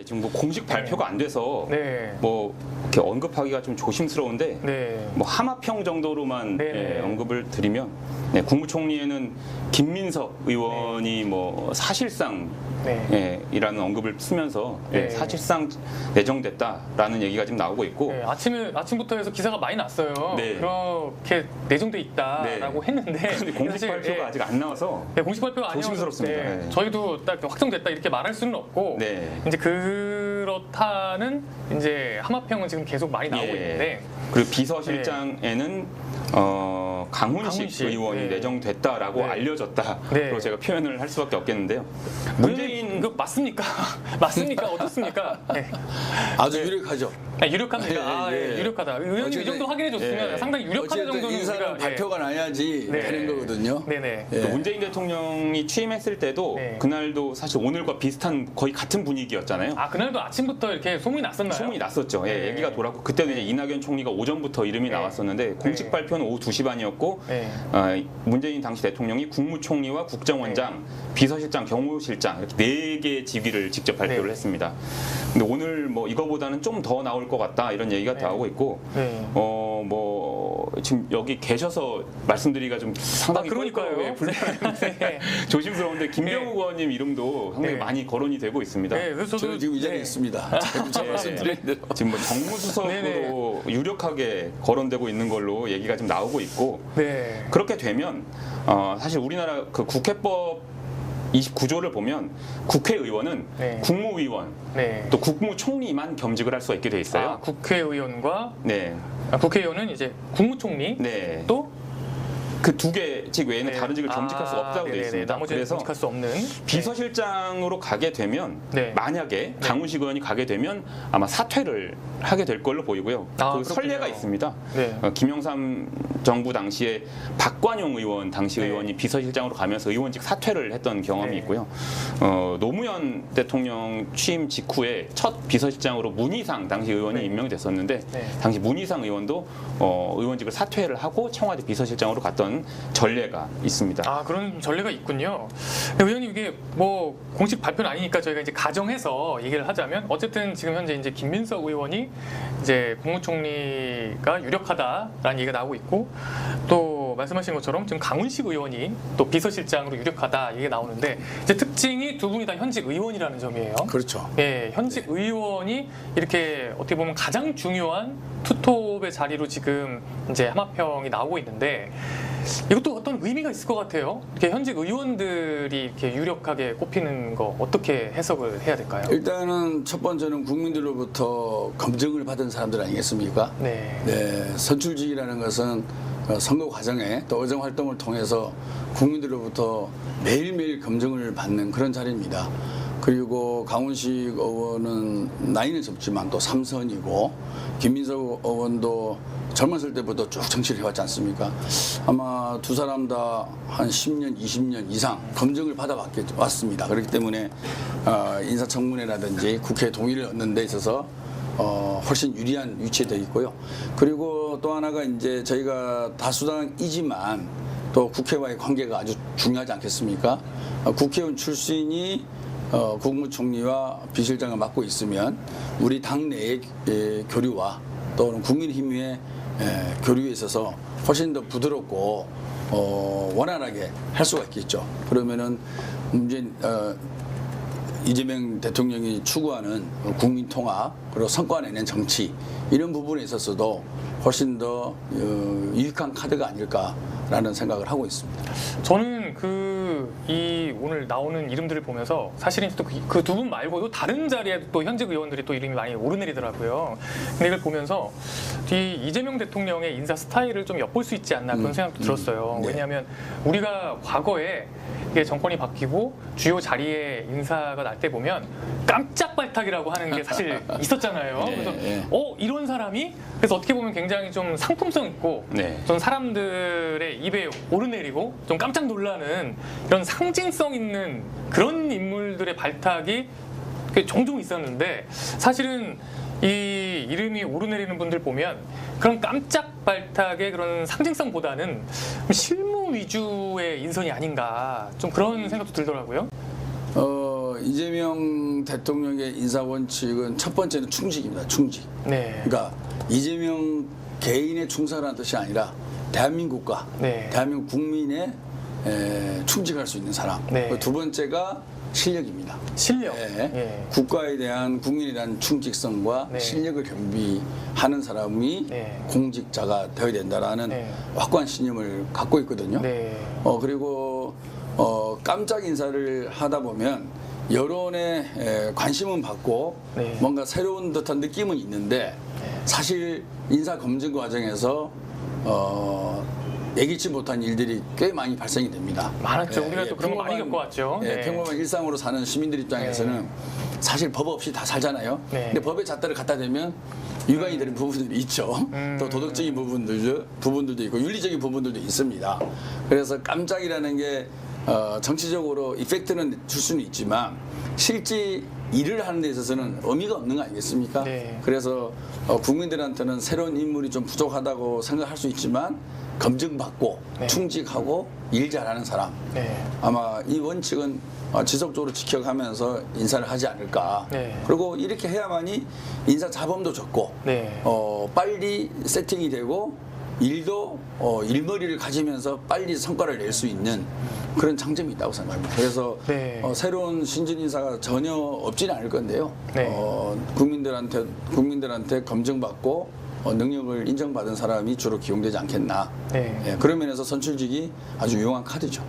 지금 뭐 공식 발표가 안 돼서 네. 뭐 이렇게 언급하기가 좀 조심스러운데 네. 뭐 하마평 정도로만 네. 언급을 드리면 국무총리에는 김민석 의원이 뭐 사실상 네. 이라는 언급을 쓰면서 네. 사실상 내정됐다라는 얘기가 지금 나오고 있고 네, 아침부터 해서 기사가 많이 났어요. 네. 그렇게 내정돼 있다라고 했는데 근데 공식 사실, 발표가 아직 안 나와서 네, 공식 발표가 아니어서 조심스럽습니다. 네. 저희도 딱 확정됐다 이렇게 말할 수는 없고 네. 이제 그렇다는 이제 하마평은 지금 계속 많이 나오고 있는데 그리고 비서실장에는 강훈식 의원이 내정됐다라고 알려졌다로 네. 제가 표현을 할 수밖에 없겠는데요. 문재인 이거 맞습니까? 맞습니까? 어떻습니까? 네. 아주 유력하죠. 유력합니까? 유력하다. 의원님 이 정도 확인해 줬으면 상당히 유력하다 정도는 인사는 우리가 발표가 나야지 되는 거거든요. 네네. 문재인 대통령이 취임했을 때도 그날도 사실 오늘과 비슷한 거의 같은 분위기였잖아요. 그날도 아침부터 이렇게 소문이 났었나요? 소문이 났었죠. 얘기가 돌았고 그때도 이제 이낙연 총리가 오전부터 이름이 나왔었는데 공식 발표는 오후 2시 반이었고 문재인 당시 대통령이 국무총리와 국정원장, 비서실장, 경호실장 이렇게 4개의 직위를 직접 발표를 했습니다. 근데 오늘 뭐 이거보다는 좀 더 나올 것 같다 이런 얘기가 나오고 있고 뭐 지금 여기 계셔서 말씀드리기가 좀 상당히 그러니까요. 불편한데 조심스러운데 김병욱 의원님 이름도 상당히 많이 거론이 되고 있습니다. 그래서 저는 지금 이 자리에 있습니다. 말씀드린 대로 지금 뭐 정무수석으로 유력하게 거론되고 있는 걸로 얘기가 좀 나오고 있고 그렇게 되면 사실 우리나라 그 국회법 29조를 보면 국회의원은 국무위원 또 국무총리만 겸직을 할 수가 있게 돼 있어요. 국회의원과 국회의원은 이제 국무총리 또 그 2개 외에는 다른 직을 겸직할 수 없다고 되어 있습니다. 나머지는 겸직할 수 없는 비서실장으로 가게 되면 만약에 강훈식 의원이 가게 되면 아마 사퇴를 하게 될 걸로 보이고요. 그 선례가 있습니다. 김영삼 정부 당시에 박관용 의원 당시 의원이 비서실장으로 가면서 의원직 사퇴를 했던 경험이 있고요. 노무현 대통령 취임 직후에 첫 비서실장으로 문희상 당시 의원이 임명이 됐었는데 당시 문희상 의원도 의원직을 사퇴를 하고 청와대 비서실장으로 갔던 전례가 있습니다. 그런 전례가 있군요. 의원님 이게 뭐 공식 발표는 아니니까 저희가 이제 가정해서 얘기를 하자면 어쨌든 지금 현재 이제 김민석 의원이 이제 국무총리가 유력하다라는 얘기가 나오고 있고 또 말씀하신 것처럼 지금 강훈식 의원이 또 비서실장으로 유력하다 얘기가 나오는데 이제 특징이 두 분이 다 현직 의원이라는 점이에요. 그렇죠. 현직 의원이 이렇게 어떻게 보면 가장 중요한 투톱의 자리로 지금 이제 하마평이 나오고 있는데 이것도 어떤 의미가 있을 것 같아요. 이렇게 현직 의원들이 이렇게 유력하게 꼽히는 거 어떻게 해석을 해야 될까요? 일단은 첫 번째는 국민들로부터 검증을 받은 사람들 아니겠습니까? 선출직이라는 것은 선거 과정에 또 의정 활동을 통해서 국민들로부터 매일매일 검증을 받는 그런 자리입니다. 그리고 강훈식 의원은 나이는 적지만 또 3선이고 김민석 의원도 젊었을 때부터 쭉 정치를 해왔지 않습니까? 아마 두 사람 다 한 10년, 20년 이상 검증을 받아왔습니다. 그렇기 때문에 인사청문회라든지 국회 동의를 얻는 데 있어서 훨씬 유리한 위치에 되어 있고요. 그리고 또 하나가 이제 저희가 다수당이지만 또 국회와의 관계가 아주 중요하지 않겠습니까? 국회의원 출신이 국무총리와 비서실장을 맡고 있으면 우리 당내의 교류와 또는 국민힘의 교류에 있어서 훨씬 더 부드럽고 원활하게 할 수가 있겠죠. 그러면은 이재명 대통령이 추구하는 국민 통합 그리고 성과 내는 정치 이런 부분에 있어서도 훨씬 더 유익한 카드가 아닐까라는 생각을 하고 있습니다. 저는 이 오늘 나오는 이름들을 보면서 사실은 또 그 두 분 말고도 다른 자리에 또 현직 의원들이 또 이름이 많이 오르내리더라고요. 근데 이걸 보면서 이재명 대통령의 인사 스타일을 좀 엿볼 수 있지 않나 그런 생각도 들었어요. 왜냐하면 우리가 과거에 이게 정권이 바뀌고 주요 자리에 인사가 날 때 보면 깜짝발탁이라고 하는 게 사실 있었잖아요. 그래서 이런 사람이 그래서 어떻게 보면 굉장히 좀 상품성 있고 좀 사람들의 입에 오르내리고 좀 깜짝 놀라는 이런 상징성 있는 그런 인물들의 발탁이 종종 있었는데 사실은 이 이름이 오르내리는 분들 보면 그런 깜짝 발탁의 그런 상징성보다는 실무 위주의 인선이 아닌가 좀 그런 생각도 들더라고요. 이재명 대통령의 인사 원칙은 첫 번째는 충직입니다. 충직. 네. 그러니까 이재명 개인의 충성이라는 뜻이 아니라 대한민국과 대한민국 국민의 충직할 수 있는 사람. 네. 두 번째가 실력입니다. 실력. 국가에 대한 국민에 대한 충직성과 실력을 겸비하는 사람이 공직자가 되어야 된다라는 확고한 신념을 갖고 있거든요. 그리고 깜짝 인사를 하다 보면 여론의 관심은 받고 뭔가 새로운 듯한 느낌은 있는데 사실 인사 검증 과정에서 예기치 못한 일들이 꽤 많이 발생이 됩니다. 많았죠. 우리가 또 그런 거 많이 겪어왔죠. 평범한 일상으로 사는 시민들 입장에서는 사실 법 없이 다 살잖아요. 근데 법의 잣대를 갖다 대면 유감이 되는 부분들이 있죠. 또 도덕적인 부분들도 있고 윤리적인 부분들도 있습니다. 그래서 깜짝이라는 게 정치적으로 이펙트는 줄 수는 있지만 실제 일을 하는 데 있어서는 의미가 없는 거 아니겠습니까? 그래서 국민들한테는 새로운 인물이 좀 부족하다고 생각할 수 있지만 검증받고 충직하고 일 잘하는 사람 아마 이 원칙은 지속적으로 지켜가면서 인사를 하지 않을까. 그리고 이렇게 해야만이 인사 자범도 적고 빨리 세팅이 되고 일도 일머리를 가지면서 빨리 성과를 낼 수 있는 그런 장점이 있다고 생각합니다. 그래서 새로운 신진 인사가 전혀 없지는 않을 건데요. 국민들한테 검증받고 능력을 인정받은 사람이 주로 기용되지 않겠나. 그런 면에서 선출직이 아주 유용한 카드죠.